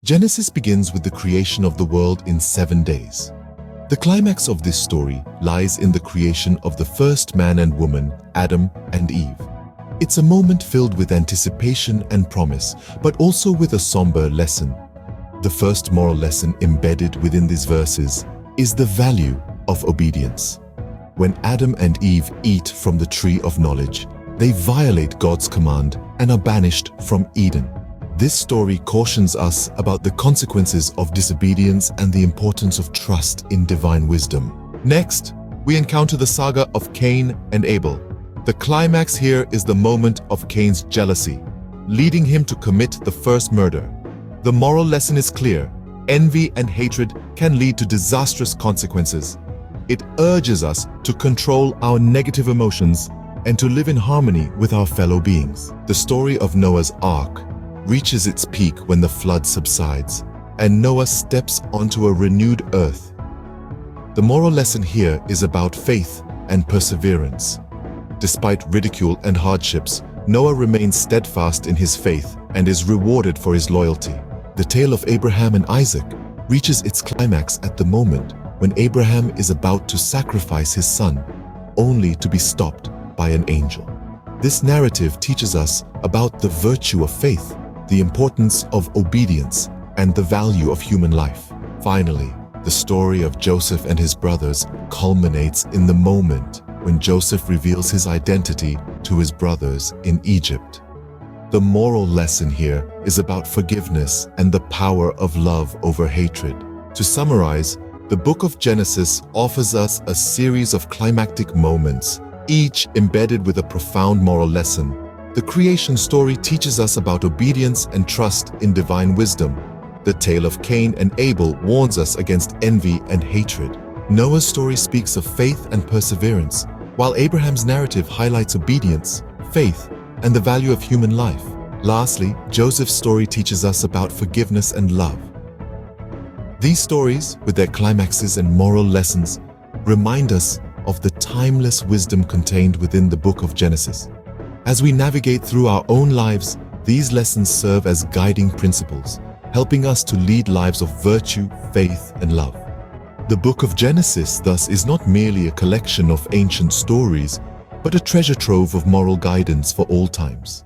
Genesis begins with the creation of the world in 7 days. The climax of this story lies in the creation of the first man and woman, Adam and Eve. It's a moment filled with anticipation and promise, but also with a somber lesson. The first moral lesson embedded within these verses is the value of obedience. When Adam and Eve eat from the tree of knowledge, they violate God's command and are banished from Eden. This story cautions us about the consequences of disobedience and the importance of trust in divine wisdom. Next, we encounter the saga of Cain and Abel. The climax here is the moment of Cain's jealousy, leading him to commit the first murder. The moral lesson is clear: envy and hatred can lead to disastrous consequences. It urges us to control our negative emotions and to live in harmony with our fellow beings. The story of Noah's Ark reaches its peak when the flood subsides and Noah steps onto a renewed earth. The moral lesson here is about faith and perseverance. Despite ridicule and hardships, Noah remains steadfast in his faith and is rewarded for his loyalty. The tale of Abraham and Isaac reaches its climax at the moment when Abraham is about to sacrifice his son, only to be stopped by an angel. This narrative teaches us about the virtue of faith, the importance of obedience, and the value of human life. Finally, the story of Joseph and his brothers culminates in the moment when Joseph reveals his identity to his brothers in Egypt. The moral lesson here is about forgiveness and the power of love over hatred. To summarize, the book of Genesis offers us a series of climactic moments, each embedded with a profound moral lesson. The creation story teaches us about obedience and trust in divine wisdom. The tale of Cain and Abel warns us against envy and hatred. Noah's story speaks of faith and perseverance, while Abraham's narrative highlights obedience, faith, and the value of human life. Lastly, Joseph's story teaches us about forgiveness and love. These stories, with their climaxes and moral lessons, remind us of the timeless wisdom contained within the book of Genesis. As we navigate through our own lives, these lessons serve as guiding principles, helping us to lead lives of virtue, faith, and love. The book of Genesis, thus, is not merely a collection of ancient stories, but a treasure trove of moral guidance for all times.